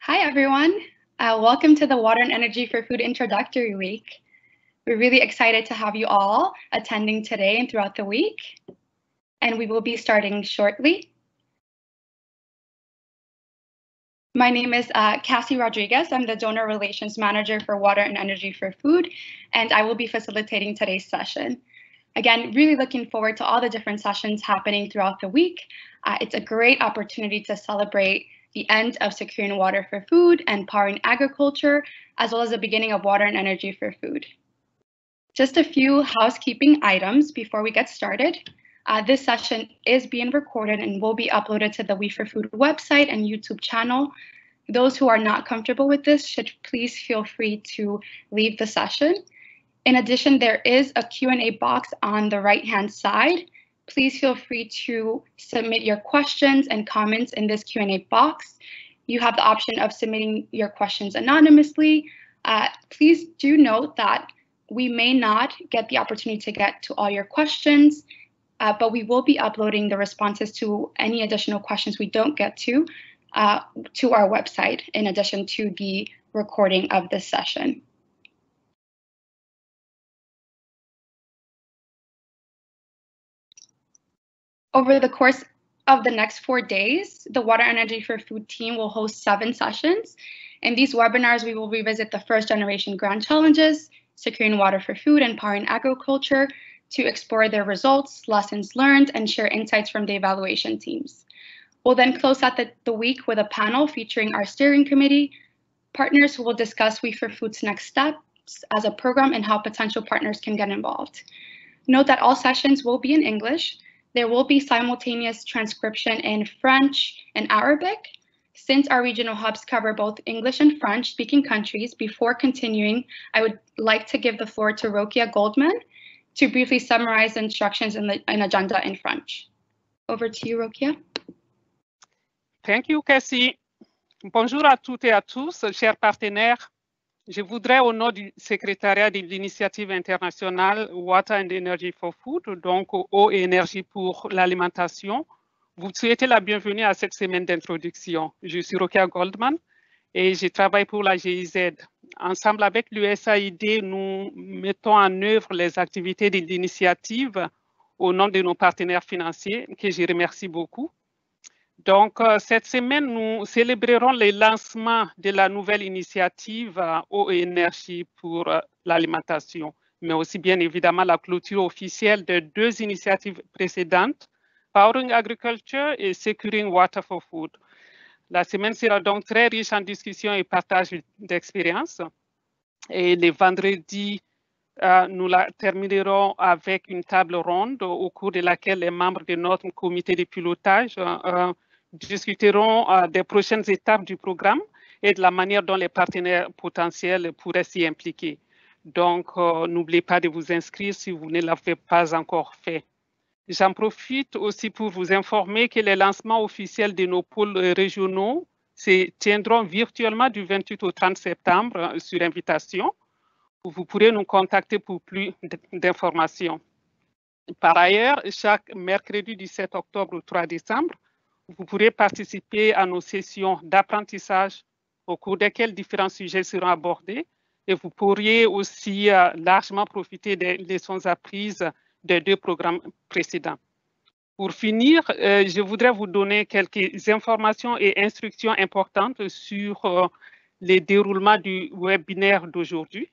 Hi, everyone. Welcome to the Water and Energy for Food Introductory Week. We're really excited to have you all attending today and throughout the week, and we will be starting shortly. My name is Cassie Rodriguez. I'm the Donor Relations Manager for Water and Energy for Food, and I will be facilitating today's session. Again, really looking forward to all the different sessions happening throughout the week. It's a great opportunity to celebrate the end of securing water for food and powering agriculture, as well as the beginning of water and energy for food. Just a few housekeeping items before we get started. This session is being recorded and will be uploaded to the We for Food website and YouTube channel. Those who are not comfortable with this should please feel free to leave the session. In addition, there is a Q&A box on the right-hand side. Please feel free to submit your questions and comments in this Q&A box. You have the option of submitting your questions anonymously. Please do note that we may not get the opportunity to get to all your questions, but we will be uploading the responses to any additional questions we don't get to our website, in addition to the recording of this session. Over the course of the next 4 days, the Water Energy for Food team will host 7 sessions. In these webinars, we will revisit the first generation grand challenges, securing water for food and powering agriculture, to explore their results, lessons learned, and share insights from the evaluation teams. We'll then close out the week with a panel featuring our steering committee, partners who will discuss We for Food's next steps as a program and how potential partners can get involved. Note that all sessions will be in English. There will be simultaneous transcription in French and Arabic. Since our regional hubs cover both English and French-speaking countries, before continuing, I would like to give the floor to Rokia Goldman to briefly summarize the instructions in agenda in French. Over to you, Rokia. Thank you, Cassie. Bonjour à toutes et à tous, chers partenaires. Je voudrais, au nom du secrétariat de l'initiative internationale Water and Energy for Food, donc eau et énergie pour l'alimentation, vous souhaiter la bienvenue à cette semaine d'introduction. Je suis Rokia Goldman et je travaille pour la GIZ. Ensemble avec l'USAID, nous mettons en œuvre les activités de l'initiative au nom de nos partenaires financiers, que je remercie beaucoup. Donc, cette semaine, nous célébrerons le lancement de la nouvelle initiative eau et énergie pour l'alimentation, mais aussi bien évidemment la clôture officielle de 2 initiatives précédentes, Powering Agriculture et Securing Water for Food. La semaine sera donc très riche en discussions et partage d'expériences. Et le vendredi, nous la terminerons avec une table ronde au cours de laquelle les membres de notre comité de pilotage discuteront des prochaines étapes du programme et de la manière dont les partenaires potentiels pourraient s'y impliquer. Donc, n'oubliez pas de vous inscrire si vous ne l'avez pas encore fait. J'en profite aussi pour vous informer que les lancements officiels de nos pôles régionaux se tiendront virtuellement du 28 au 30 septembre sur invitation. Vous pourrez nous contacter pour plus d'informations. Par ailleurs, chaque mercredi du 7 octobre au 3 décembre, vous pourrez participer à nos sessions d'apprentissage au cours desquelles différents sujets seront abordés et vous pourriez aussi largement profiter des leçons apprises des 2 programmes précédents. Pour finir, je voudrais vous donner quelques informations et instructions importantes sur le déroulement du webinaire d'aujourd'hui.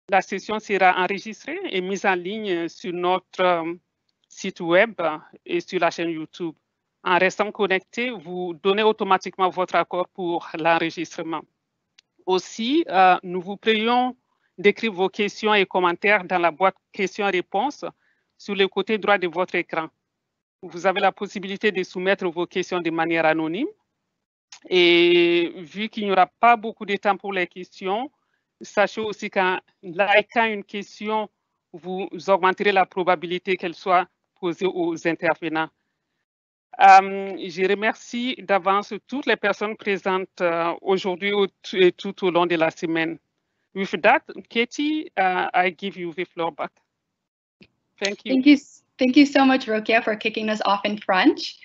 La session sera enregistrée et mise en ligne sur notre site web et sur la chaîne YouTube. En restant connecté, vous donnez automatiquement votre accord pour l'enregistrement. Aussi, nous vous prions d'écrire vos questions et commentaires dans la boîte questions-réponses sur le côté droit de votre écran. Vous avez la possibilité de soumettre vos questions de manière anonyme. Et vu qu'il n'y aura pas beaucoup de temps pour les questions, sachez aussi qu'en likant une question, vous augmenterez la probabilité qu'elle soit posée aux intervenants. Je remercie d'avance toutes les personnes présentes aujourd'hui et tout au long de la semaine. With that, Katie, I give you the floor back. Thank you. Thank you so much, Rokia, for kicking us off in French.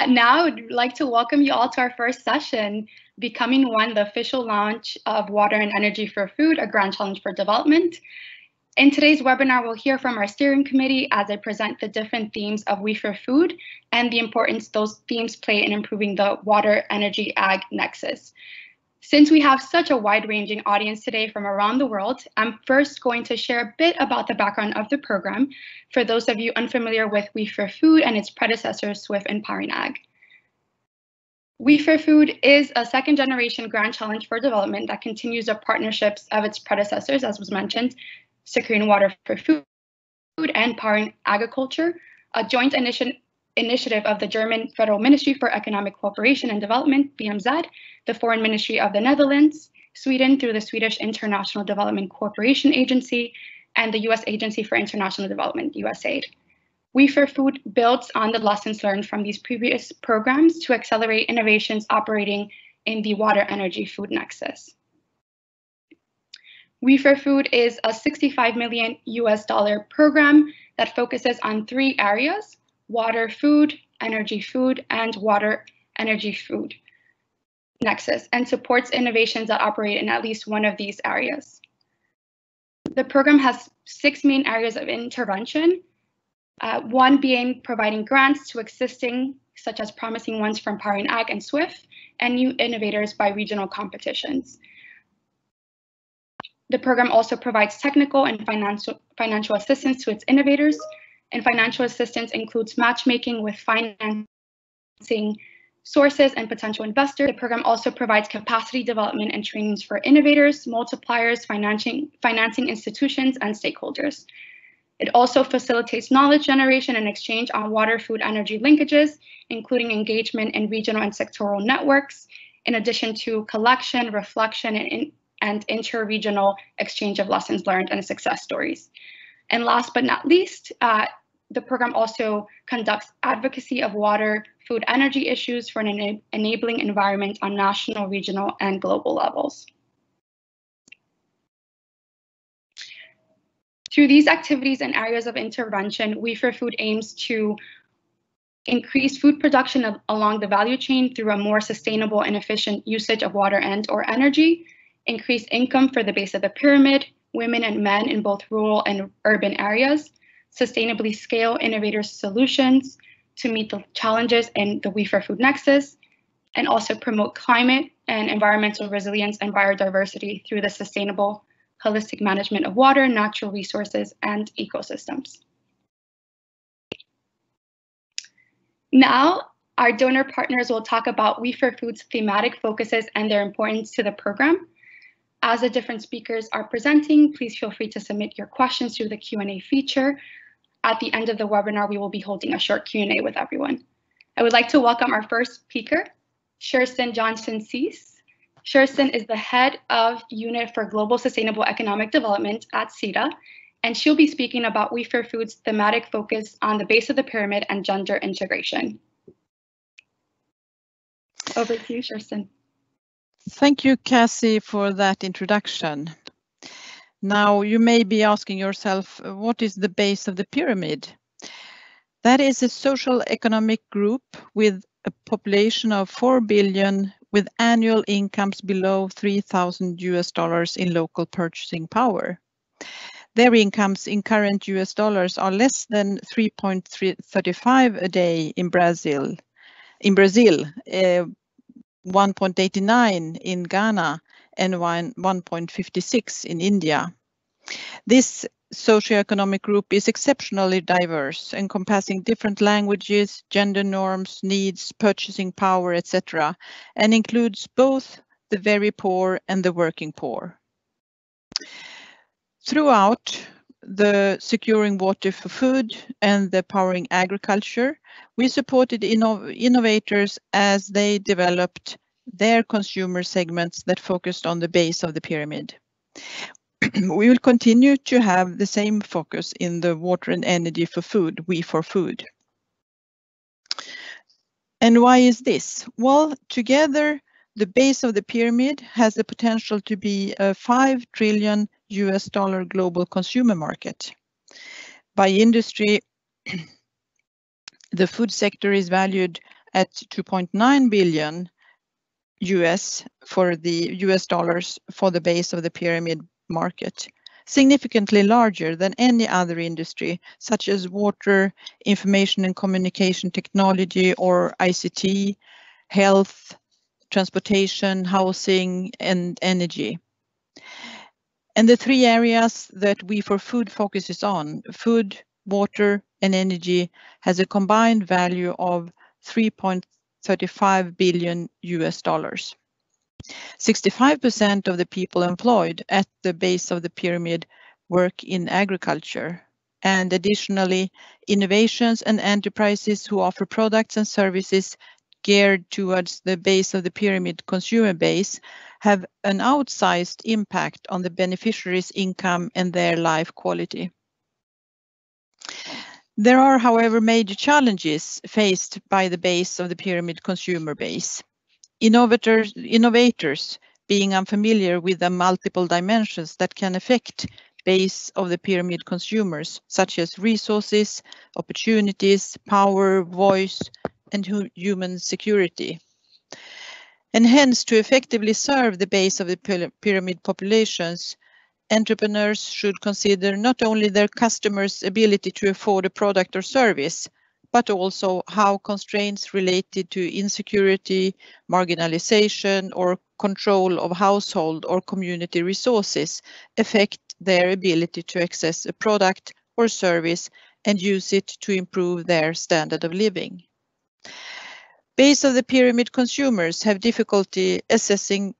Now, I'd like to welcome you all to our first session. Becoming One, the official launch of Water and Energy for Food, a grand challenge for development. In today's webinar, we'll hear from our steering committee as I present the different themes of We for Food and the importance those themes play in improving the water, energy, ag nexus. Since we have such a wide-ranging audience today from around the world, I'm first going to share a bit about the background of the program for those of you unfamiliar with We for Food and its predecessor, SWIFT Empowering Ag. We for Food is a second-generation grand challenge for development that continues the partnerships of its predecessors, as was mentioned, Securing Water for Food and Powering Agriculture, a joint initiative of the German Federal Ministry for Economic Cooperation and Development, BMZ, the Foreign Ministry of the Netherlands, Sweden through the Swedish International Development Cooperation Agency, and the US Agency for International Development, USAID. We for Food builds on the lessons learned from these previous programs to accelerate innovations operating in the water, energy, food nexus. We for Food is a $65 million program that focuses on 3 areas: water, food, and water, energy, food nexus, and supports innovations that operate in at least one of these areas. The program has 6 main areas of intervention, one being providing grants to existing, such as promising ones from Powering Ag and SWIFT, and new innovators by regional competitions. The program also provides technical and financial assistance to its innovators, and financial assistance includes matchmaking with financing sources and potential investors. The program also provides capacity development and trainings for innovators, multipliers, financing institutions, and stakeholders. It also facilitates knowledge generation and exchange on water, food, energy linkages, including engagement in regional and sectoral networks, in addition to collection, reflection, and inter-regional exchange of lessons learned and success stories. And last but not least, the program also conducts advocacy of water, food, energy issues for an enabling environment on national, regional, and global levels. Through these activities and areas of intervention, We for Food aims to increase food production along the value chain through a more sustainable and efficient usage of water and/or energy, increase income for the base of the pyramid, women and men in both rural and urban areas, sustainably scale innovator solutions to meet the challenges in the We for Food nexus, and also promote climate and environmental resilience and biodiversity through the sustainable holistic management of water, natural resources, and ecosystems. Now, our donor partners will talk about We for Food's thematic focuses and their importance to the program. As the different speakers are presenting, please feel free to submit your questions through the Q&A feature. At the end of the webinar, we will be holding a short Q&A with everyone. I would like to welcome our first speaker, Kirsten Johnson-Cease. Kirsten is the head of Unit for Global Sustainable Economic Development at SIDA, and she'll be speaking about We for Food's thematic focus on the base of the pyramid and gender integration. Over to you, Kirsten. Thank you, Cassie, for that introduction. Now, you may be asking yourself, what is the base of the pyramid? That is a social economic group with a population of 4 billion with annual incomes below $3,000 in local purchasing power. Their incomes in current US dollars are less than 3.35 a day in Brazil, 1.89 in Ghana, and 1.56 in India. This socioeconomic group is exceptionally diverse, encompassing different languages, gender norms, needs, purchasing power, etc., and includes both the very poor and the working poor. Throughout the Securing Water for Food and the Powering Agriculture, we supported innovators as they developed their consumer segments that focused on the base of the pyramid. We will continue to have the same focus in the Water and Energy for Food, We for Food. And why is this? Well, together, the base of the pyramid has the potential to be a $5 trillion global consumer market. By industry, the food sector is valued at 2.9 billion US for the US dollars for the base of the pyramid market, significantly larger than any other industry, such as water, information and communication technology, or ICT, health, transportation, housing, and energy. And the three areas that We4Food focuses on, food, water, and energy, has a combined value of $3.35 billion US dollars. 65% of the people employed at the base of the pyramid work in agriculture. And additionally, innovations and enterprises who offer products and services geared towards the base of the pyramid consumer base have an outsized impact on the beneficiaries' income and their life quality. There are, however, major challenges faced by the base of the pyramid consumer base. Innovators being unfamiliar with the multiple dimensions that can affect base of the pyramid consumers, such as resources, opportunities, power, voice, and human security. And hence, to effectively serve the base of the pyramid populations, entrepreneurs should consider not only their customers' ability to afford a product or service, but also how constraints related to insecurity, marginalization, or control of household or community resources affect their ability to access a product or service and use it to improve their standard of living. Base of the pyramid consumers have difficulty accessing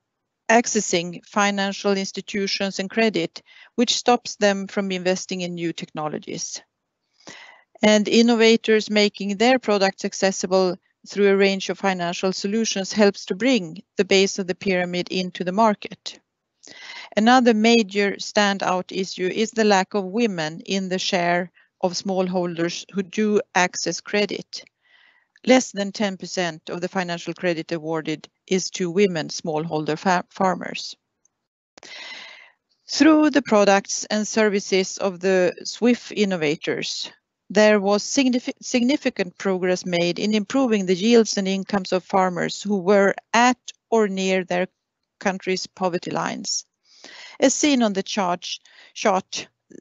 financial institutions and credit, which stops them from investing in new technologies. And innovators making their products accessible through a range of financial solutions helps to bring the base of the pyramid into the market. Another major standout issue is the lack of women in the share of smallholders who do access credit. Less than 10% of the financial credit awarded is to women smallholder farmers. Through the products and services of the SWIF innovators, there was significant progress made in improving the yields and incomes of farmers who were at or near their country's poverty lines. As seen on the chart,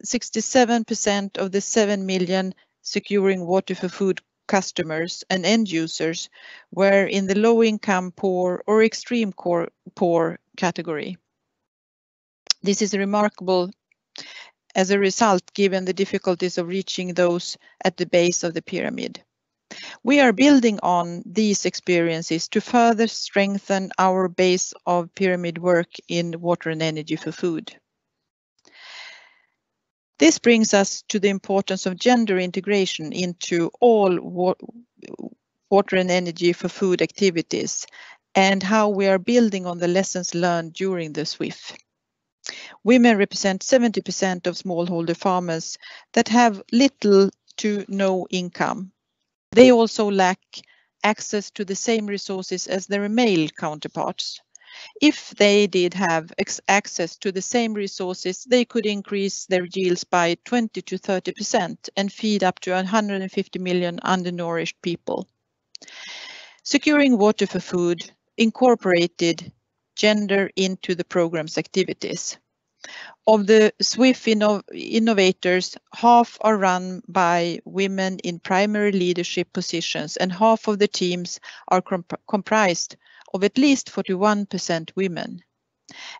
67% of the 7 million securing water for food customers and end users were in the low-income poor or extreme poor category. This is remarkable as a result, given the difficulties of reaching those at the base of the pyramid. We are building on these experiences to further strengthen our base of pyramid work in water and energy for food. This brings us to the importance of gender integration into all water and energy for food activities and how we are building on the lessons learned during the SWIF. Women represent 70% of smallholder farmers that have little to no income. They also lack access to the same resources as their male counterparts. If they did have access to the same resources, they could increase their yields by 20 to 30% and feed up to 150 million undernourished people. Securing water for food incorporated gender into the program's activities. Of the SWIF innovators, half are run by women in primary leadership positions, and half of the teams are comprised of at least 41% women.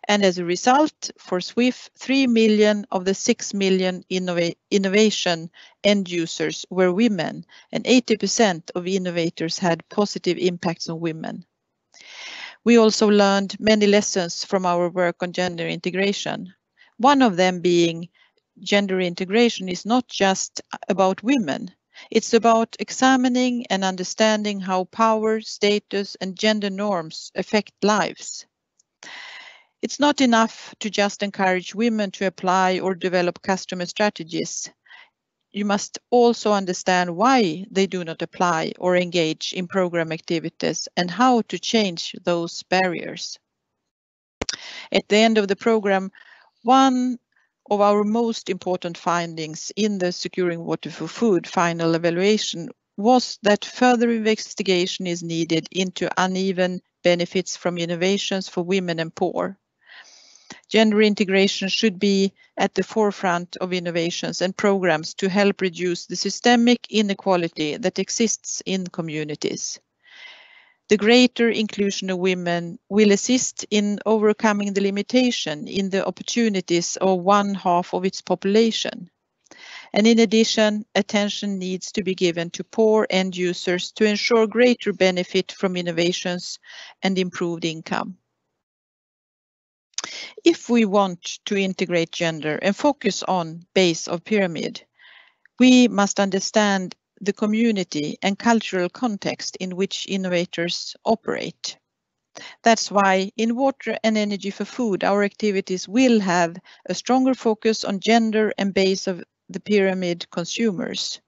And as a result, for SWIF, 3 million of the 6 million innovation end users were women, and 80% of innovators had positive impacts on women. We also learned many lessons from our work on gender integration. One of them being gender integration is not just about women. It's about examining and understanding how power, status, and gender norms affect lives. It's not enough to just encourage women to apply or develop customer strategies. You must also understand why they do not apply or engage in program activities and how to change those barriers. At the end of the program, one of our most important findings in the Securing Water for Food final evaluation was that further investigation is needed into uneven benefits from innovations for women and poor. Gender integration should be at the forefront of innovations and programs to help reduce the systemic inequality that exists in communities. The greater inclusion of women will assist in overcoming the limitation in the opportunities of 1/2 of its population. And in addition, attention needs to be given to poor end users to ensure greater benefit from innovations and improved income. If we want to integrate gender and focus on base of pyramid, we must understand the community and cultural context in which innovators operate. That's why in Water and Energy for Food, our activities will have a stronger focus on gender and base of the pyramid consumers.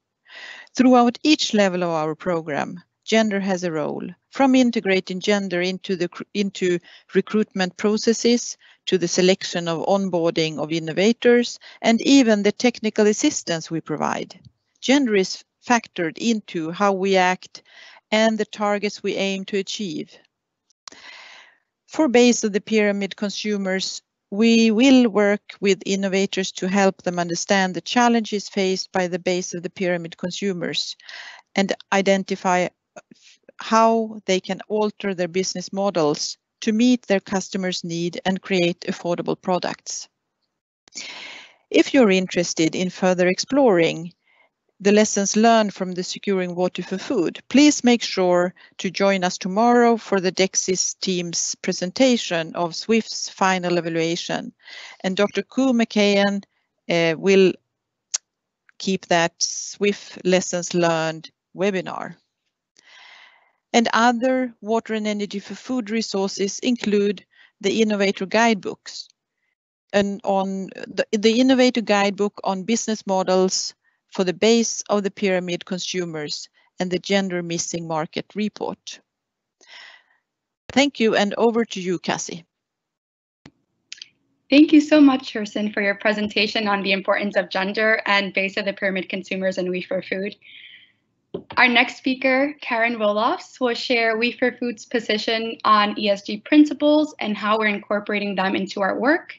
Throughout each level of our program, gender has a role, from integrating gender into recruitment processes, to the selection of onboarding of innovators, and even the technical assistance we provide. Gender is factored into how we act and the targets we aim to achieve. For base of the pyramid consumers, we will work with innovators to help them understand the challenges faced by the base of the pyramid consumers and identify how they can alter their business models to meet their customers' need and create affordable products. If you're interested in further exploring the lessons learned from the Securing Water for Food, please make sure to join us tomorrow for the Dexis team's presentation of SWIF's final evaluation. And Dr. Koo McKeon will keep that SWIF Lessons Learned webinar. And other Water and Energy for Food resources include the Innovator Guidebooks, and on the Innovator Guidebook on business models for the base of the pyramid consumers, and the Gender Missing Market report. Thank you, and over to you, Cassie. Thank you so much, Kirsten, for your presentation on the importance of gender and base of the pyramid consumers in We for Food. Our next speaker, Karen Roelofs, will share We for Food's position on ESG principles and how we're incorporating them into our work.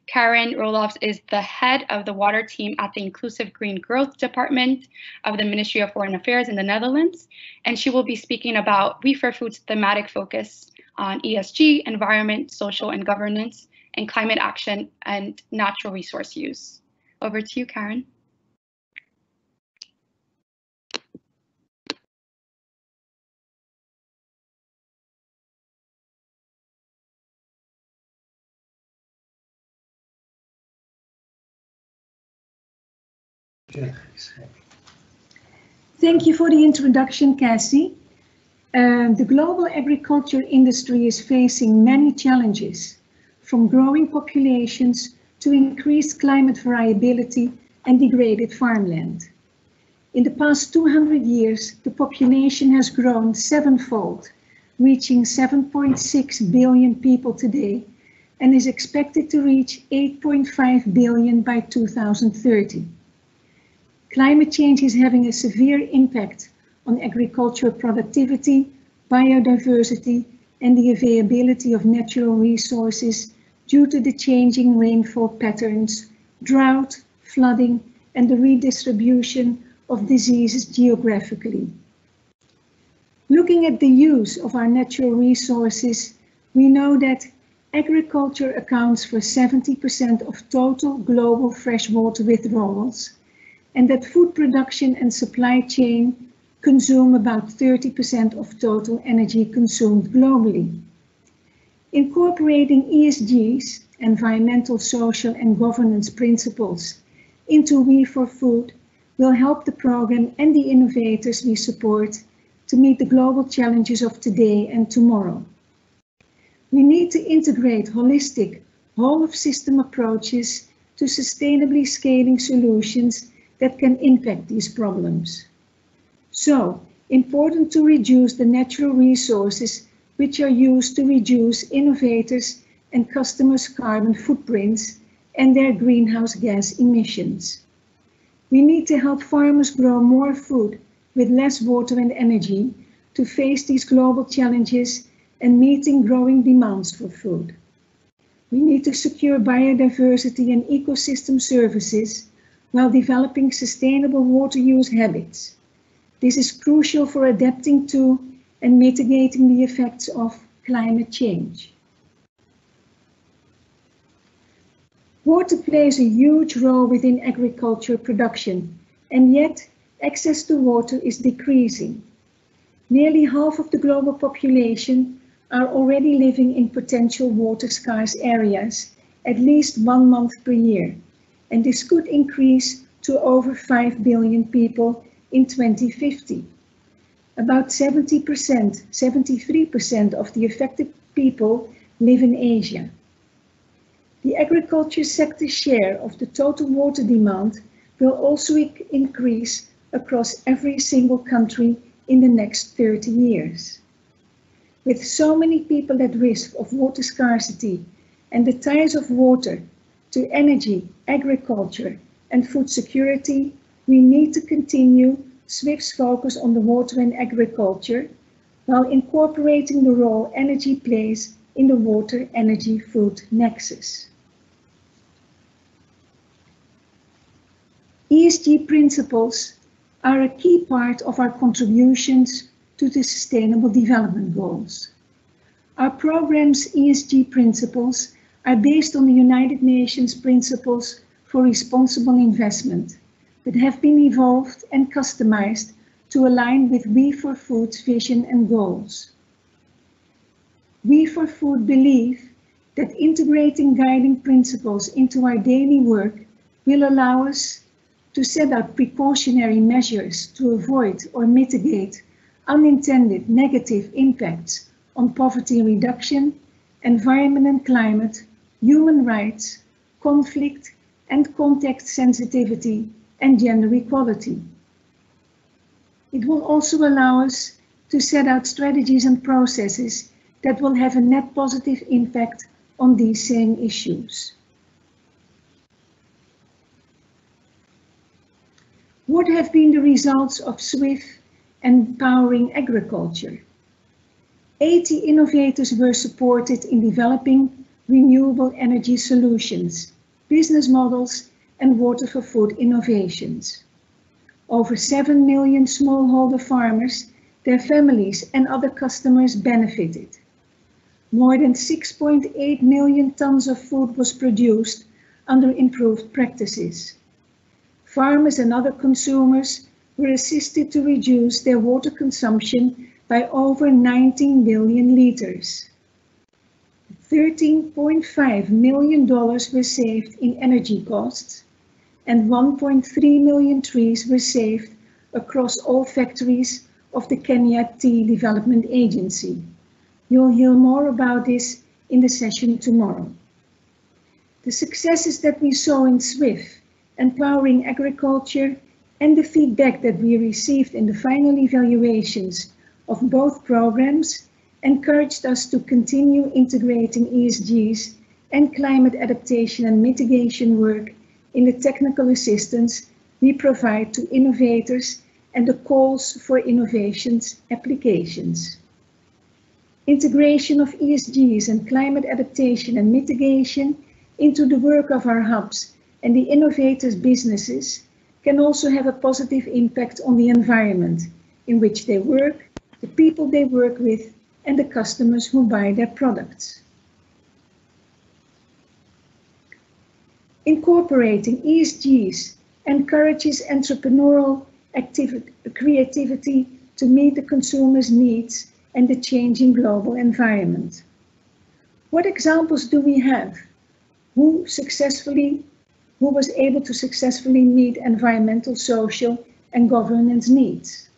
Karen Roelofs is the head of the water team at the Inclusive Green Growth Department of the Ministry of Foreign Affairs in the Netherlands, and she will be speaking about We for Food's thematic focus on ESG, environment, social and governance, and climate action and natural resource use. Over to you, Karen. Thank you for the introduction, Cassie. The global agriculture industry is facing many challenges, from growing populations to increased climate variability and degraded farmland. In the past 200 years, the population has grown sevenfold, reaching 7.6 billion people today, and is expected to reach 8.5 billion by 2030. Climate change is having a severe impact on agricultural productivity, biodiversity, and the availability of natural resources due to the changing rainfall patterns, drought, flooding, and the redistribution of diseases geographically. Looking at the use of our natural resources, we know that agriculture accounts for 70% of total global freshwater withdrawals, and that food production and supply chain consume about 30% of total energy consumed globally. Incorporating ESG's, environmental, social and governance principles, into We for Food will help the program and the innovators we support to meet the global challenges of today and tomorrow. We need to integrate holistic, whole-of-system approaches to sustainably scaling solutions that can impact these problems. So, important to reduce the natural resources which are used to reduce innovators' and customers' carbon footprints and their greenhouse gas emissions. We need to help farmers grow more food with less water and energy to face these global challenges and meeting growing demands for food. We need to secure biodiversity and ecosystem services while developing sustainable water use habits. This is crucial for adapting to and mitigating the effects of climate change. Water plays a huge role within agriculture production, and yet access to water is decreasing. Nearly half of the global population are already living in potential water-scarce areas at least 1 month per year, and this could increase to over 5 billion people in 2050. About 73% of the affected people live in Asia. The agriculture sector's share of the total water demand will also increase across every single country in the next 30 years. With so many people at risk of water scarcity and the ties of water to energy, agriculture, and food security, we need to continue SWIFT's focus on the water and agriculture while incorporating the role energy plays in the water-energy-food nexus. ESG principles are a key part of our contributions to the Sustainable Development Goals. Our program's ESG principles are based on the United Nations Principles for Responsible Investment, but have been evolved and customized to align with We4Food's vision and goals. We4Food believe that integrating guiding principles into our daily work will allow us to set up precautionary measures to avoid or mitigate unintended negative impacts on poverty reduction, environment and climate, human rights, conflict and context sensitivity, and gender equality. It will also allow us to set out strategies and processes that will have a net positive impact on these same issues. What have been the results of SWIFT and Powering Agriculture? 80 innovators were supported in developing renewable energy solutions, business models, and water for food innovations. Over 7 million smallholder farmers, their families, and other customers benefited. More than 6.8 million tons of food was produced under improved practices. Farmers and other consumers were assisted to reduce their water consumption by over 19 billion liters. $13.5 million were saved in energy costs, and 1.3 million trees were saved across all factories of the Kenya Tea Development Agency. You'll hear more about this in the session tomorrow. The successes that we saw in SWIFT and Powering Agriculture and the feedback that we received in the final evaluations of both programs encouraged us to continue integrating ESGs and climate adaptation and mitigation work in the technical assistance we provide to innovators and the calls for innovations applications. Integration of ESGs and climate adaptation and mitigation into the work of our hubs and the innovators' businesses can also have a positive impact on the environment in which they work, the people they work with, and the customers who buy their products. Incorporating ESGs encourages entrepreneurial creativity to meet the consumer's needs and the changing global environment. What examples do we have? Who was able to successfully meet environmental, social, and governance needs?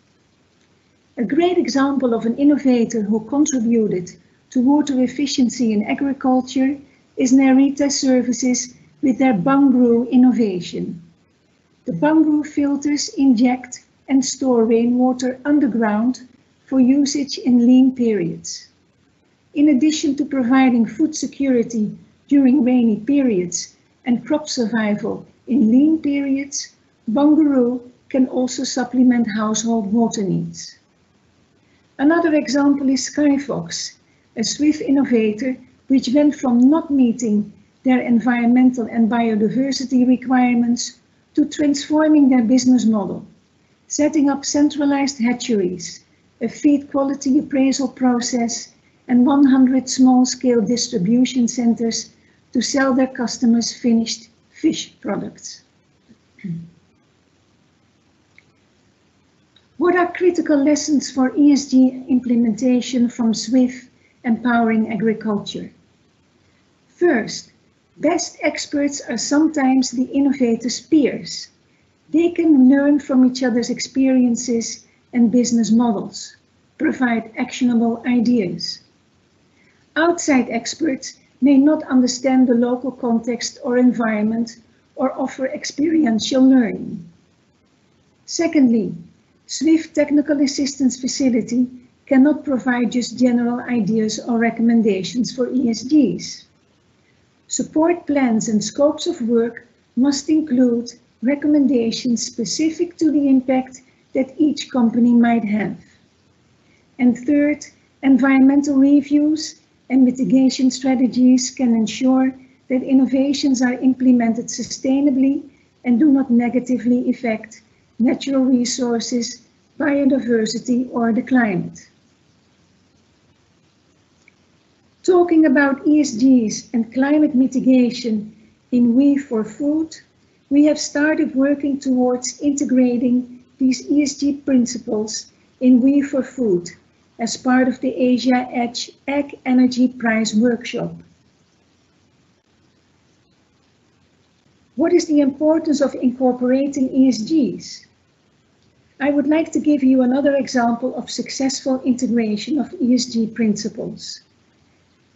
A great example of an innovator who contributed to water efficiency in agriculture is Narita Services with their Bungroo innovation. The Bungroo filters inject and store rainwater underground for usage in lean periods. In addition to providing food security during rainy periods and crop survival in lean periods, Bungroo can also supplement household water needs. Another example is Skyfox, a SWIFT innovator which went from not meeting their environmental and biodiversity requirements to transforming their business model, setting up centralized hatcheries, a feed quality appraisal process, and 100 small-scale distribution centers to sell their customers finished fish products. What are critical lessons for ESG implementation from SWIFT Empowering Agriculture? First, best experts are sometimes the innovators' peers. They can learn from each other's experiences and business models, provide actionable ideas. Outside experts may not understand the local context or environment or offer experiential learning. Secondly, SWIFT Technical Assistance Facility cannot provide just general ideas or recommendations for ESGs. Support plans and scopes of work must include recommendations specific to the impact that each company might have. And third, environmental reviews and mitigation strategies can ensure that innovations are implemented sustainably and do not negatively affect natural resources, biodiversity, or the climate. Talking about ESGs and climate mitigation in We4Food, we have started working towards integrating these ESG principles in We4Food as part of the Asia Edge Ag Energy Prize Workshop. What is the importance of incorporating ESGs? I would like to give you another example of successful integration of ESG principles.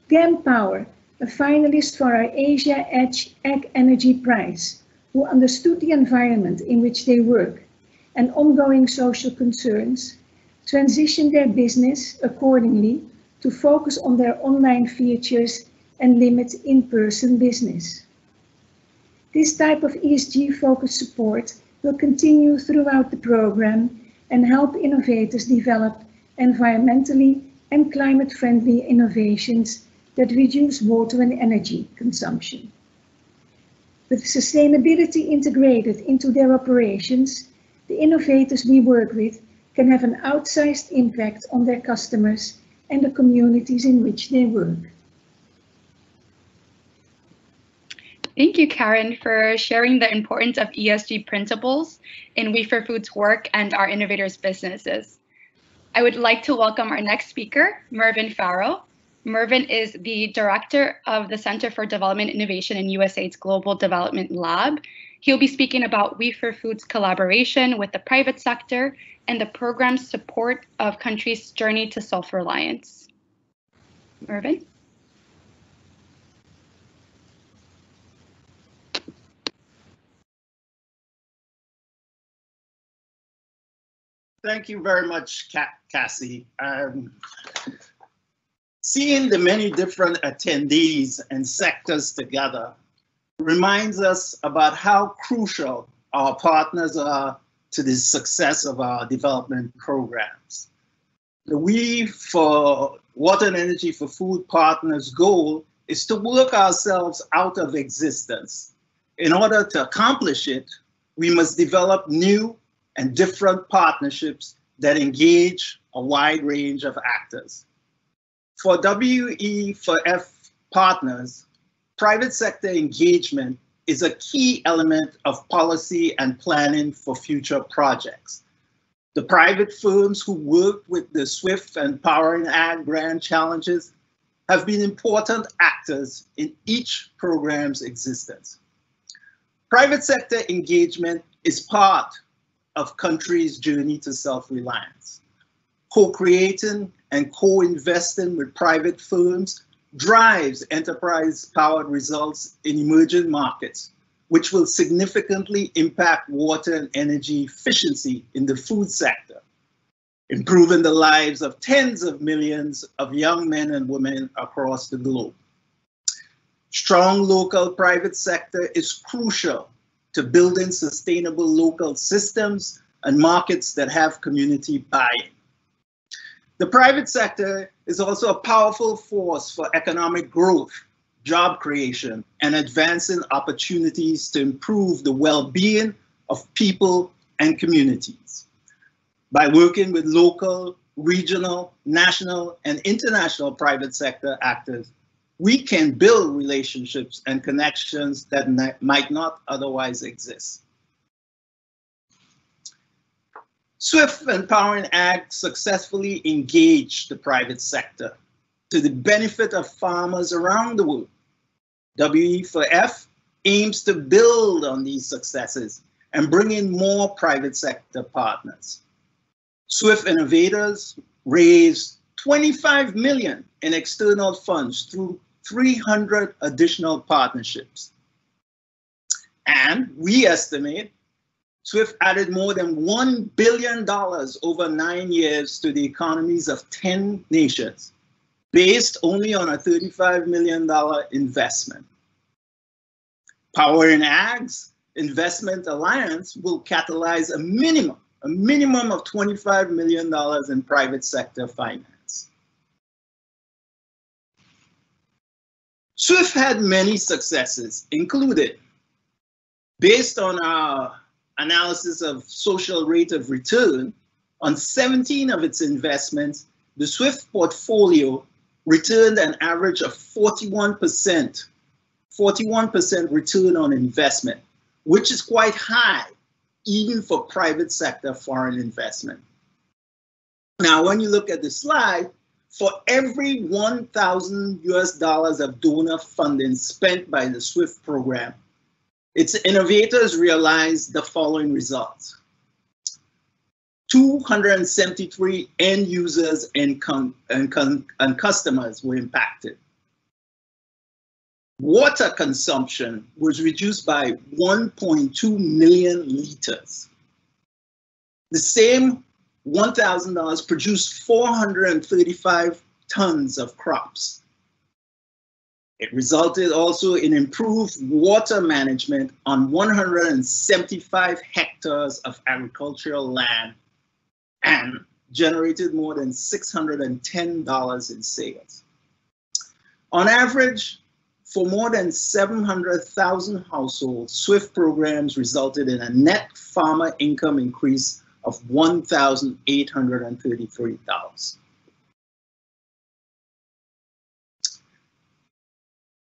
Gampower, a finalist for our Asia Edge Ag Energy Prize, who understood the environment in which they work and ongoing social concerns, transitioned their business accordingly to focus on their online features and limit in-person business. This type of ESG-focused support will continue throughout the program and help innovators develop environmentally and climate-friendly innovations that reduce water and energy consumption. With sustainability integrated into their operations, the innovators we work with can have an outsized impact on their customers and the communities in which they work. Thank you, Karen, for sharing the importance of ESG principles in We4Food's work and our innovators' businesses. I would like to welcome our next speaker, Mervyn Farrow. Mervyn is the director of the Center for Development Innovation in USAID's Global Development Lab. He'll be speaking about We4Food's collaboration with the private sector and the program's support of countries' journey to self-reliance. Mervyn? Thank you very much, Cassie. Seeing the many different attendees and sectors together reminds us about how crucial our partners are to the success of our development programs. The We for Water and Energy for Food partners' goal is to work ourselves out of existence. In order to accomplish it, we must develop new and different partnerships that engage a wide range of actors. For WE4F partners, private sector engagement is a key element of policy and planning for future projects. The private firms who worked with the SWIFT and Empowering Ag Grand Challenges have been important actors in each program's existence. Private sector engagement is part of countries' journey to self-reliance. Co-creating and co-investing with private firms drives enterprise-powered results in emerging markets, which will significantly impact water and energy efficiency in the food sector, improving the lives of tens of millions of young men and women across the globe. Strong local private sector is crucial to building sustainable local systems and markets that have community buy-in. The private sector is also a powerful force for economic growth, job creation, and advancing opportunities to improve the well-being of people and communities. By working with local, regional, national, and international private sector actors, we can build relationships and connections that might not otherwise exist. SWIFT and Powering Ag successfully engaged the private sector to the benefit of farmers around the world. WE4F aims to build on these successes and bring in more private sector partners. SWIFT innovators raised $25 million in external funds through 300 additional partnerships. And we estimate SWIFT added more than $1 billion over 9 years to the economies of 10 nations, based only on a $35 million investment. Powering Ag's Investment Alliance will catalyze a minimum of $25 million in private sector finance. SWIFT had many successes, including, based on our analysis of social rate of return, on 17 of its investments, the SWIFT portfolio returned an average of 41% return on investment, which is quite high, even for private sector foreign investment. Now, when you look at the slide, for every $1,000 of donor funding spent by the SWIFT program, its innovators realized the following results. 273 end users and customers were impacted. Water consumption was reduced by 1.2 million liters. The same $1,000 produced 435 tons of crops. It resulted also in improved water management on 175 hectares of agricultural land and generated more than $610 in sales. On average, for more than 700,000 households, SWIFT programs resulted in a net farmer income increase of $1,833.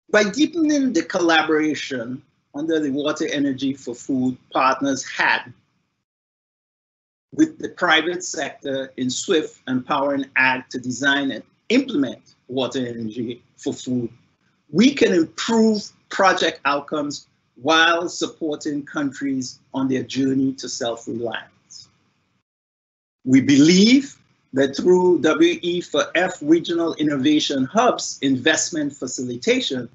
By deepening the collaboration under the Water Energy for Food partners had with the private sector in SWIFT and Powering Ag to design and implement water energy for food, we can improve project outcomes while supporting countries on their journey to self-reliance. We believe that through WE4F Regional Innovation Hubs investment facilitation,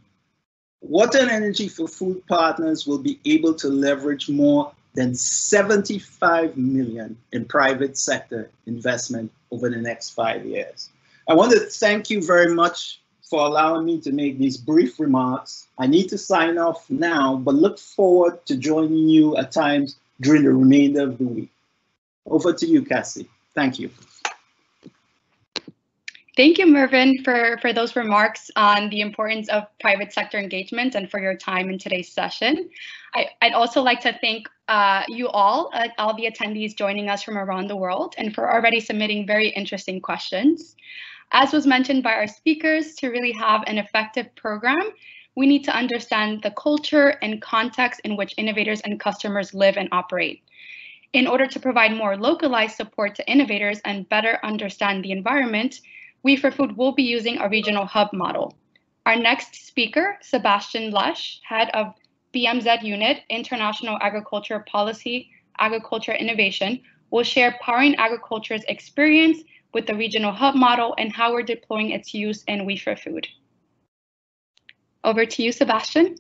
Water and Energy for Food partners will be able to leverage more than $75 million in private sector investment over the next 5 years. I want to thank you very much for allowing me to make these brief remarks. I need to sign off now, but look forward to joining you at times during the remainder of the week. Over to you, Cassie. Thank you. Thank you, Mervyn, for those remarks on the importance of private sector engagement and for your time in today's session. I'd also like to thank you all the attendees joining us from around the world, and for already submitting very interesting questions. As was mentioned by our speakers, to really have an effective program, we need to understand the culture and context in which innovators and customers live and operate. In order to provide more localized support to innovators and better understand the environment, We4Food will be using a regional hub model. Our next speaker, Sebastian Lush, head of BMZ Unit, International Agriculture Policy, Agriculture Innovation, will share Powering Agriculture's experience with the regional hub model and how we're deploying its use in We4Food. Over to you, Sebastian.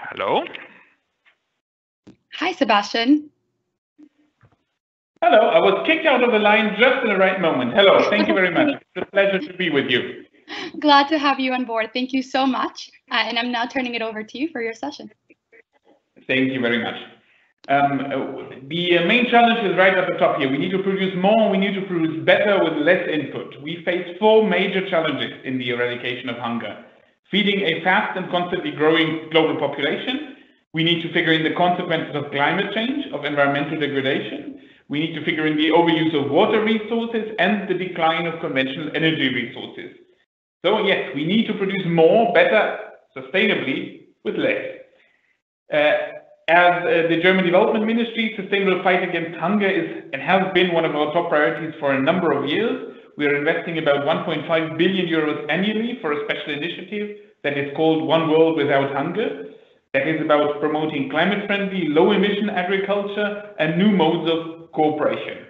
Hello. Hi, Sebastian. Hello, I was kicked out of the line just in the right moment. Hello, thank you very much. It's a pleasure to be with you. Glad to have you on board. Thank you so much. And I'm now turning it over to you for your session. Thank you very much. The main challenge is right at the top here. We need to produce more, we need to produce better with less input. We face 4 major challenges in the eradication of hunger. Feeding a fast and constantly growing global population. We need to figure in the consequences of climate change, of environmental degradation. We need to figure in the overuse of water resources and the decline of conventional energy resources. So yes, we need to produce more, better, sustainably, with less. As the German Development Ministry, sustainable fight against hunger is and has been one of our top priorities for a number of years. We are investing about 1.5 billion euros annually for a special initiative that is called One World Without Hunger. That is about promoting climate-friendly, low-emission agriculture and new modes of cooperation.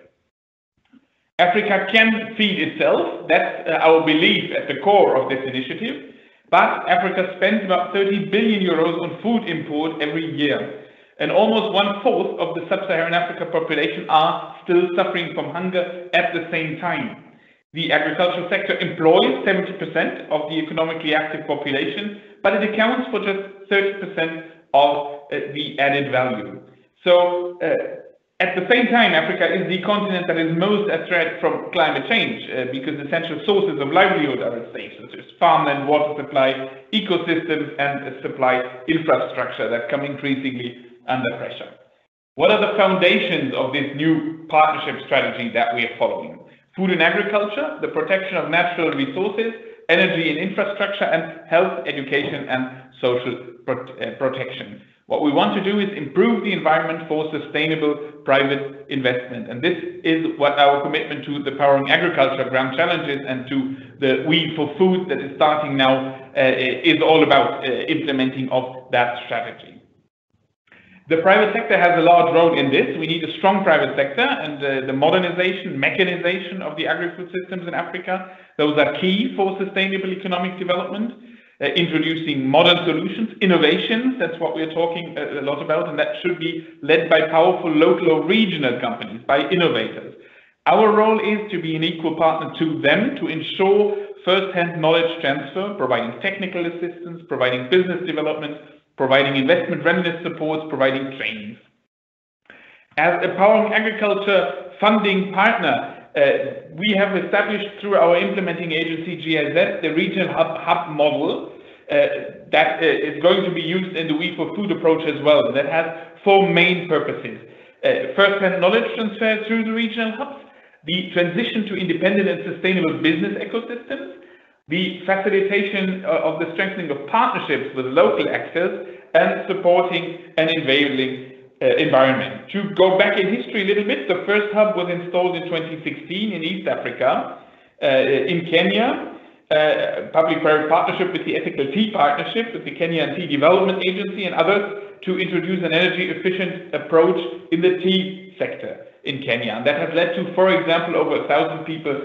Africa can feed itself. That's our belief at the core of this initiative. But Africa spends about 30 billion euros on food import every year. And almost 1/4 of the sub-Saharan Africa population are still suffering from hunger at the same time. The agricultural sector employs 70% of the economically active population, but it accounts for just 30% of the added value. So at the same time, Africa is the continent that is most at threat from climate change because essential sources of livelihood are at stake, such as farmland, water supply, ecosystems, and supply infrastructure that come increasingly under pressure. What are the foundations of this new partnership strategy that we are following? Food and agriculture, the protection of natural resources, energy and infrastructure, and health, education, and social protection. What we want to do is improve the environment for sustainable private investment. And this is what our commitment to the Powering Agriculture Grand Challenges and to the We for Food that is starting now is all about implementing of that strategy. The private sector has a large role in this. We need a strong private sector, and the modernization, mechanization of the agri-food systems in Africa, those are key for sustainable economic development. Introducing modern solutions, innovations, that's what we're talking a lot about, and that should be led by powerful local or regional companies, by innovators. Our role is to be an equal partner to them, to ensure first-hand knowledge transfer, providing technical assistance, providing business development, providing investment readiness supports, providing trainings. As a Powering Agriculture funding partner, we have established through our implementing agency GIZ the regional hub model that is going to be used in the We for Food approach as well. That has 4 main purposes. First-hand knowledge transfer through the regional hubs, the transition to independent and sustainable business ecosystems, the facilitation of the strengthening of partnerships with local actors, and supporting an enabling environment. To go back in history a little bit, the first hub was installed in 2016 in East Africa, in Kenya, public-private partnership with the Ethical Tea Partnership, with the Kenyan Tea Development Agency and others to introduce an energy-efficient approach in the tea sector in Kenya. And that has led to, for example, over 1,000 people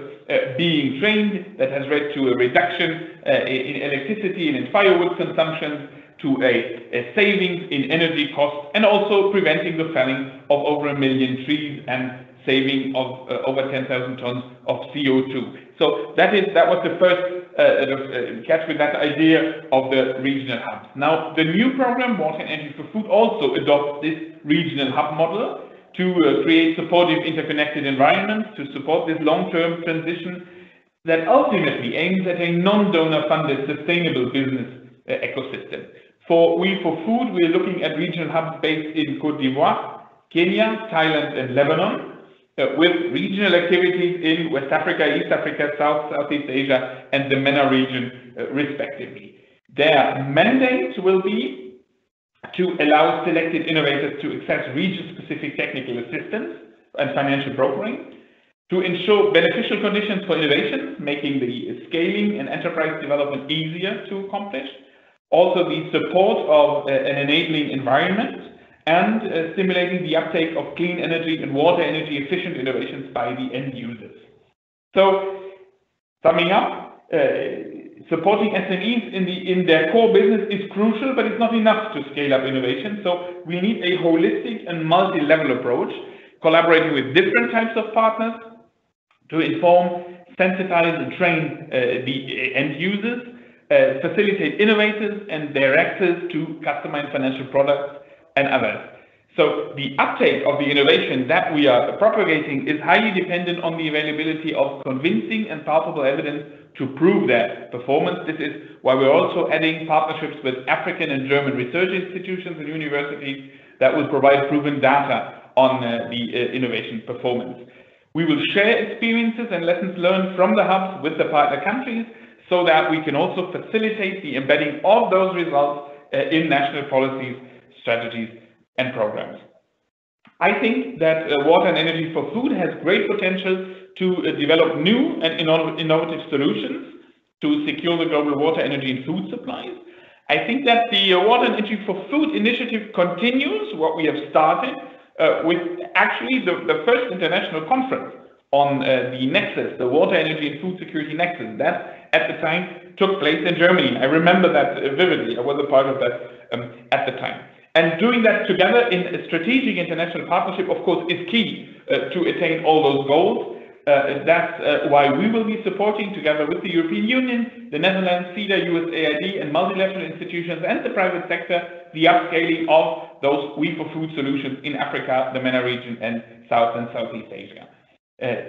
being trained. That has led to a reduction in electricity and in firewood consumption, to a savings in energy costs, and also preventing the felling of over 1 million trees and saving of over 10,000 tons of CO2. So that was the first catch with that idea of the regional hubs. Now, the new program, Water and Energy for Food, also adopts this regional hub model to create supportive interconnected environments, to support this long-term transition that ultimately aims at a non-donor funded sustainable business ecosystem. For We for Food, we're looking at regional hubs based in Côte d'Ivoire, Kenya, Thailand, and Lebanon, with regional activities in West Africa, East Africa, Southeast Asia, and the MENA region, respectively. Their mandate will be to allow selected innovators to access region-specific technical assistance and financial brokering, to ensure beneficial conditions for innovation, making the scaling and enterprise development easier to accomplish, also the support of an enabling environment, and stimulating the uptake of clean energy and water energy efficient innovations by the end users. So, summing up, supporting SMEs in their core business is crucial, but it's not enough to scale up innovation. So we need a holistic and multi-level approach, collaborating with different types of partners to inform, sensitize, and train the end users, facilitate innovators and their access to customized financial products and others. So the uptake of the innovation that we are propagating is highly dependent on the availability of convincing and palpable evidence to prove their performance. This is why we're also adding partnerships with African and German research institutions and universities that will provide proven data on the innovation performance. We will share experiences and lessons learned from the hubs with the partner countries so that we can also facilitate the embedding of those results in national policies, strategies, and programs. I think that Water and Energy for Food has great potential to develop new and innovative solutions to secure the global water, energy, and food supplies. I think that the Water and Energy for Food initiative continues what we have started with actually the first international conference on the Nexus, the Water, Energy, and Food Security Nexus. That at the time took place in Germany. I remember that vividly. I was a part of that at the time. And doing that together in a strategic international partnership, of course, is key to attain all those goals. That's why we will be supporting, together with the European Union, the Netherlands, CEDA, USAID, and multilateral institutions and the private sector, the upscaling of those We4Food solutions in Africa, the MENA region, and South and Southeast Asia.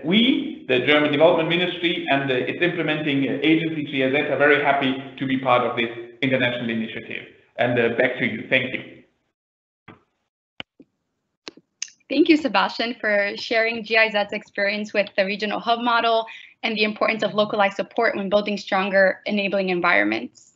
We, the German Development Ministry, and its implementing agency, GIZ, are very happy to be part of this international initiative. And back to you. Thank you. Thank you, Sebastian, for sharing GIZ's experience with the regional hub model and the importance of localized support when building stronger enabling environments.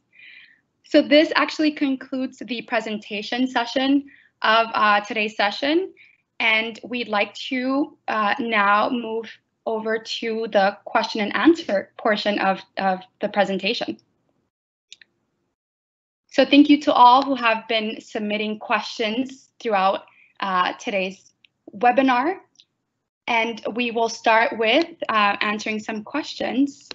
So this actually concludes the presentation session of today's session, and we'd like to now move over to the question and answer portion of the presentation. So thank you to all who have been submitting questions throughout today's webinar, and we will start with answering some questions.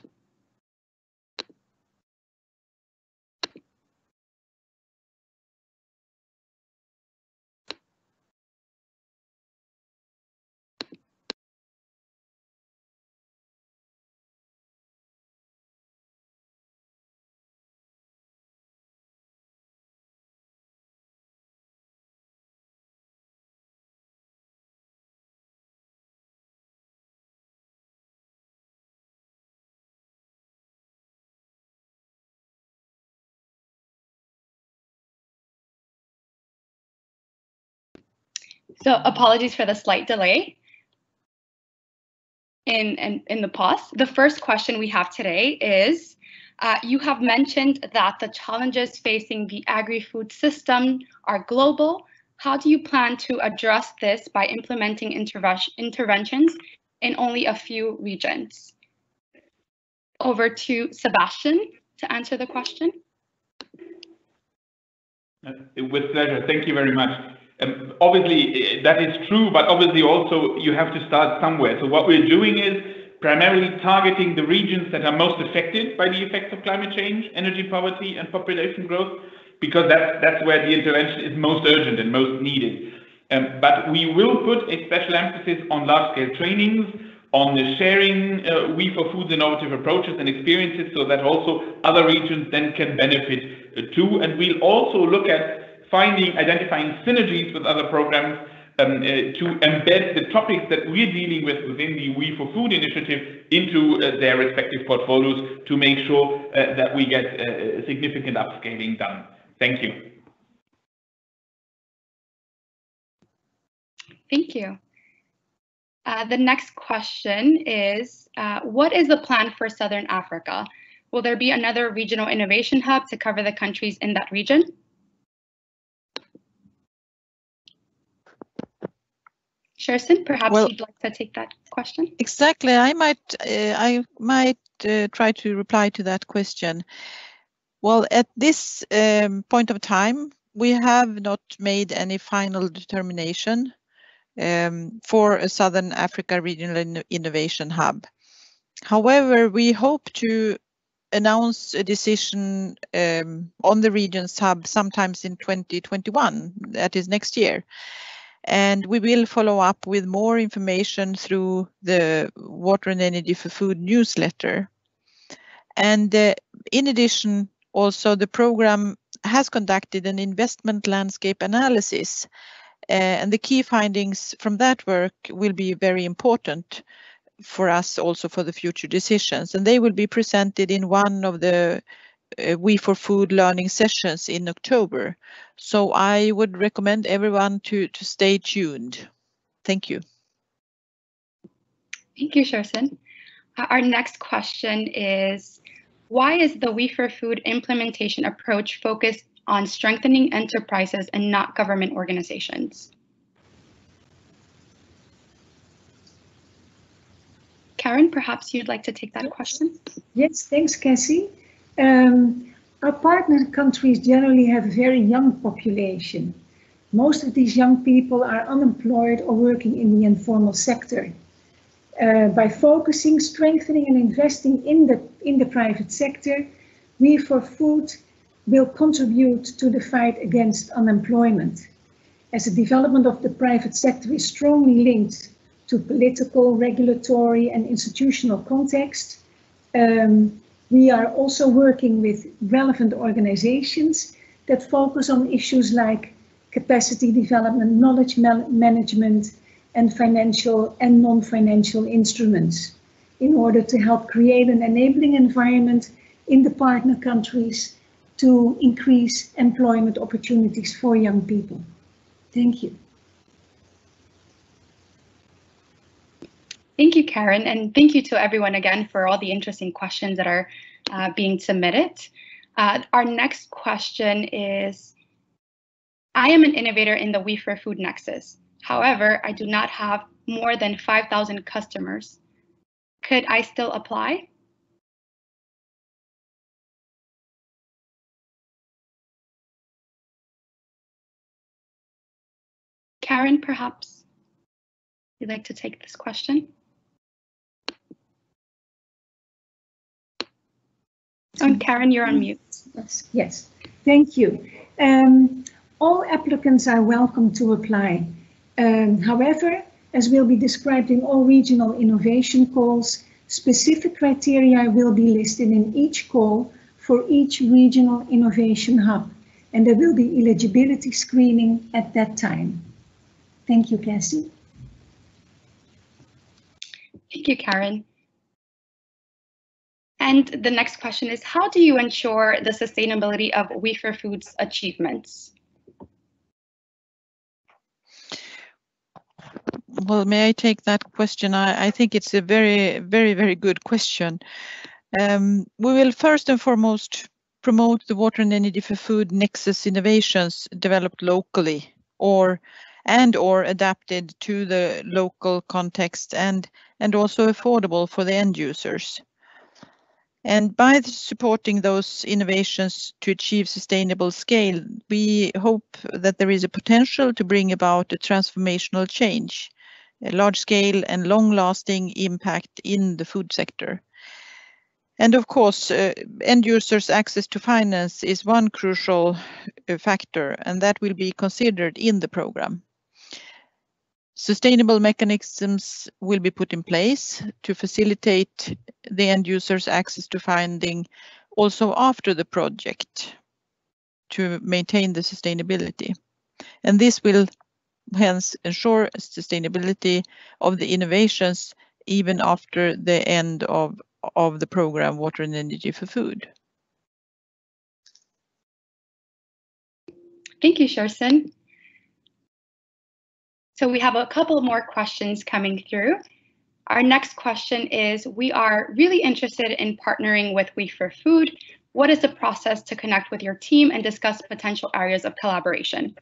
So apologies for the slight delay in the pause. The first question we have today is, you have mentioned that the challenges facing the agri-food system are global. How do you plan to address this by implementing interventions in only a few regions? Over to Sebastian to answer the question. With pleasure. Thank you very much. Obviously, that is true, but obviously also you have to start somewhere. So what we're doing is primarily targeting the regions that are most affected by the effects of climate change, energy poverty, and population growth, because that's where the intervention is most urgent and most needed. But we will put a special emphasis on large-scale trainings, on the sharing We4Food's innovative approaches and experiences, so that also other regions then can benefit too. And we'll also look at identifying synergies with other programs to embed the topics that we're dealing with within the We4Food initiative into their respective portfolios to make sure that we get significant upscaling done. Thank you. Thank you. The next question is, what is the plan for Southern Africa? Will there be another regional innovation hub to cover the countries in that region? Sherson, perhaps you'd like to take that question. Exactly. I might try to reply to that question. Well, at this point of time, we have not made any final determination for a Southern Africa Regional Innovation Hub. However, we hope to announce a decision on the Regions Hub sometimes in 2021, that is next year. And we will follow up with more information through the Water and Energy for Food newsletter. And in addition, also the program has conducted an investment landscape analysis, and the key findings from that work will be very important for us also for the future decisions, and they will be presented in one of the We4Food learning sessions in October. So I would recommend everyone to stay tuned. Thank you. Thank you, Kerstin. Our next question is, why is the We4Food implementation approach focused on strengthening enterprises and not government organizations? Karen, perhaps you'd like to take that question? Yes, thanks, Cassie. Our partner countries generally have a very young population. Most of these young people are unemployed or working in the informal sector. By focusing, strengthening and investing in the private sector, We4Food will contribute to the fight against unemployment. As the development of the private sector is strongly linked to political, regulatory and institutional context, we are also working with relevant organizations that focus on issues like capacity development, knowledge management, and financial and non-financial instruments in order to help create an enabling environment in the partner countries to increase employment opportunities for young people. Thank you. Thank you, Karen, and thank you to everyone again for all the interesting questions that are being submitted. Our next question is, I am an innovator in the We4Food Nexus. However, I do not have more than 5,000 customers. Could I still apply? Karen, perhaps you'd like to take this question? Oh, Karen, you're on mute. Yes, thank you. All applicants are welcome to apply. However, as will be described in all regional innovation calls, specific criteria will be listed in each call for each regional innovation hub, and there will be eligibility screening at that time. Thank you, Cassie. Thank you, Karen. And the next question is, how do you ensure the sustainability of We4Food's achievements? Well, may I take that question? I think it's a very good question. We will first and foremost promote the Water and Energy for Food Nexus innovations developed locally or adapted to the local context and also affordable for the end users. And by supporting those innovations to achieve sustainable scale, we hope that there is a potential to bring about a transformational change, a large scale and long-lasting impact in the food sector. And of course, end users' access to finance is one crucial factor, and that will be considered in the program. Sustainable mechanisms will be put in place to facilitate the end users' access to funding also after the project to maintain the sustainability. And this will hence ensure sustainability of the innovations even after the end of the program Water and Energy for Food. Thank you, Kerstin. So we have a couple more questions coming through. Our next question is, we are really interested in partnering with We4Food. What is the process to connect with your team and discuss potential areas of collaboration?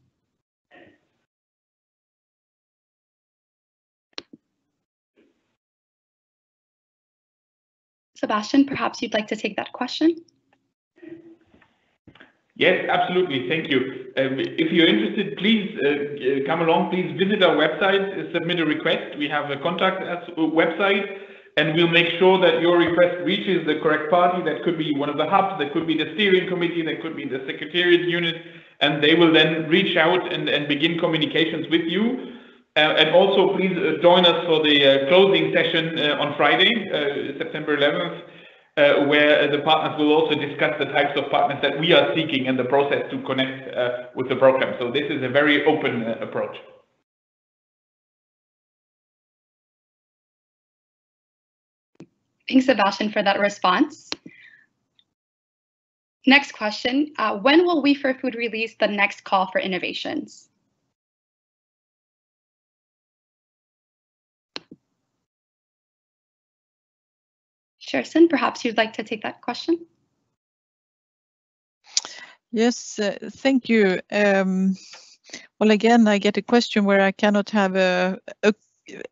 Sebastian, perhaps you'd like to take that question? Yes, absolutely. Thank you. If you're interested, please come along. Please visit our website, submit a request. We have a contact us website. and we'll make sure that your request reaches the correct party. That could be one of the hubs, that could be the steering committee, that could be the secretariat unit, and they will then reach out and begin communications with you. And also, please join us for the closing session on Friday, September 11th, where the partners will also discuss the types of partners that we are seeking and the process to connect with the program. So this is a very open approach. Thanks, Sebastian, for that response. Next question, when will We4Food release the next call for innovations? Sherson, perhaps you'd like to take that question? Yes, thank you. Well, again, I get a question where I cannot have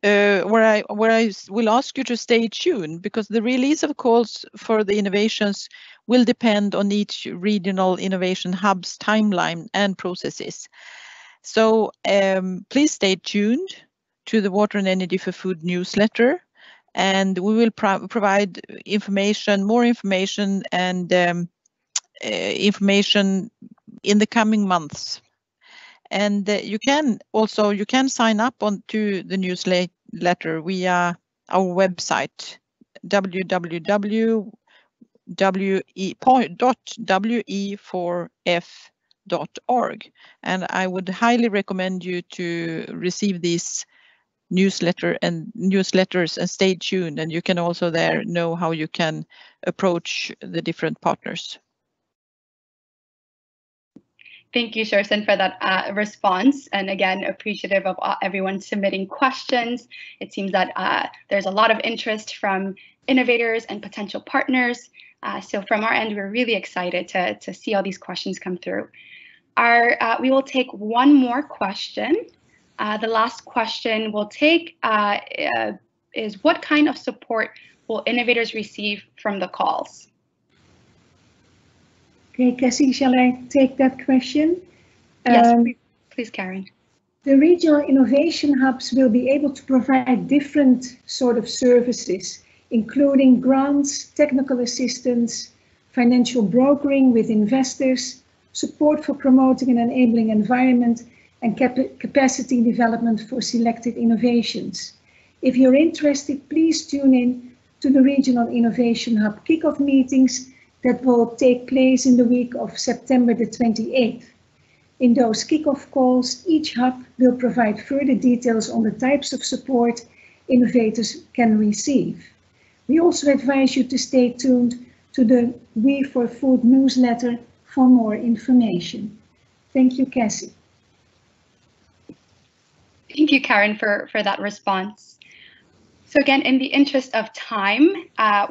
where I will ask you to stay tuned, because the release of calls for the innovations will depend on each regional innovation hub's timeline and processes. So please stay tuned to the Water and Energy for Food newsletter, and we will provide information, more information, and information in the coming months. And you can sign up to the newsletter via our website, www.we4f.org. And I would highly recommend you to receive these newsletters and stay tuned. And you can also there know how you can approach the different partners. Thank you, Sherson, for that response. And again, appreciative of everyone submitting questions. It seems that there's a lot of interest from innovators and potential partners. So from our end, we're really excited to see all these questions come through. We will take one more question. The last question we'll take is, what kind of support will innovators receive from the calls? Okay, Cassie, shall I take that question? Yes, please, Karen. The regional innovation hubs will be able to provide different sort of services, including grants, technical assistance, financial brokering with investors, support for promoting an enabling environment, and capacity development for selected innovations. If you're interested, please tune in to the Regional Innovation Hub kickoff meetings that will take place in the week of September the 28th. In those kickoff calls, each hub will provide further details on the types of support innovators can receive. We also advise you to stay tuned to the We4Food newsletter for more information. Thank you, Cassie. Thank you, Karen, for that response. So again, in the interest of time,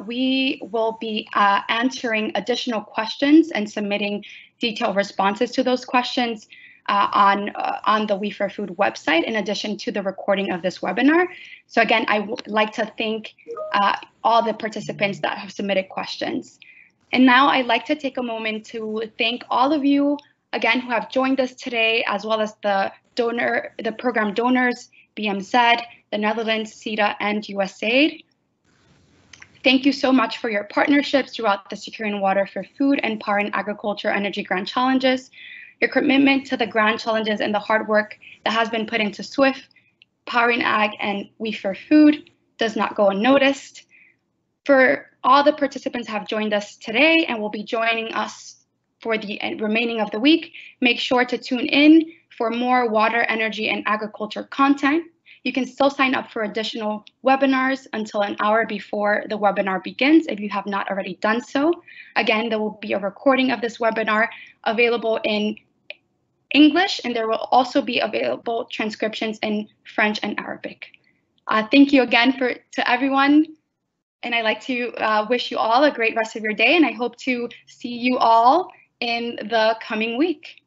we will be answering additional questions and submitting detailed responses to those questions on the We4Food website, in addition to the recording of this webinar. So again, I would like to thank all the participants that have submitted questions. And now I'd like to take a moment to thank all of you, again, who have joined us today, as well as the program donors, BMZ, the Netherlands, CETA, and USAID. Thank you so much for your partnerships throughout the Securing Water for Food and Powering Agriculture Energy Grand Challenges, your commitment to the Grand Challenges, and the hard work that has been put into SWIFT, Powering Ag, and We4Food does not go unnoticed. For all the participants who have joined us today and will be joining us for the remaining of the week, make sure to tune in for more water, energy, and agriculture content. You can still sign up for additional webinars until an hour before the webinar begins if you have not already done so. Again, there will be a recording of this webinar available in English, and there will also be available transcriptions in French and Arabic. Thank you again to everyone, and I'd like to wish you all a great rest of your day, and I hope to see you all in the coming week.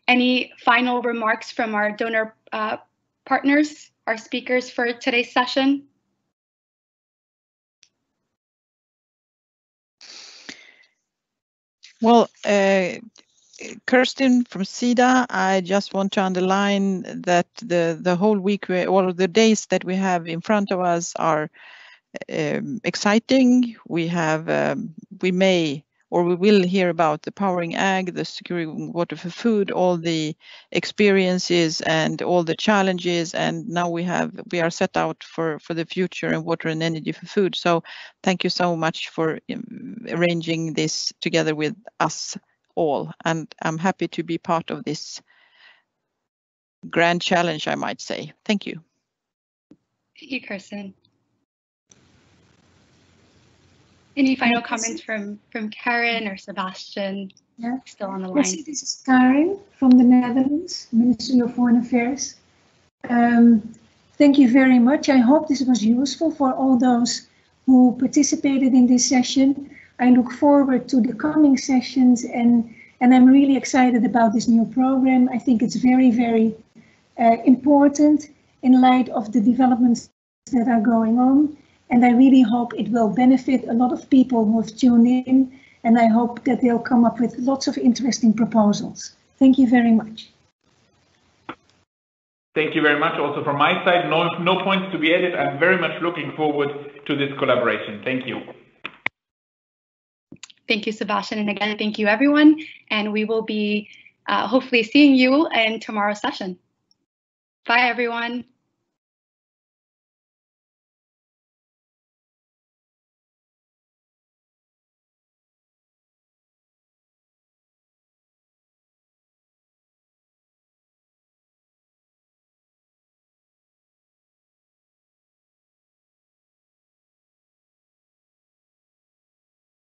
Any final remarks from our donor partners, our speakers for today's session? Well, Kirsten from SIDA, I just want to underline that the whole week, all of the days that we have in front of us are exciting. We will hear about the Powering Ag, the Securing Water for Food, all the experiences and all the challenges, and now we are set out for the future and water and energy for food. So thank you so much for arranging this together with us all, and I'm happy to be part of this grand challenge, I might say. Thank you. Thank you, Kirsten. Any final comments from Karen or Sebastian? Yeah. Still on the line. Yes, this is Karen from the Netherlands, Ministry of Foreign Affairs. Thank you very much. I hope this was useful for all those who participated in this session. I look forward to the coming sessions, and I'm really excited about this new program. I think it's very, very important in light of the developments that are going on. And I really hope it will benefit a lot of people who have tuned in, and I hope that they'll come up with lots of interesting proposals. Thank you very much. Thank you very much. Also from my side, no points to be added. I'm very much looking forward to this collaboration. Thank you. Thank you, Sebastian. And again, thank you, everyone. And we will be hopefully seeing you in tomorrow's session. Bye, everyone.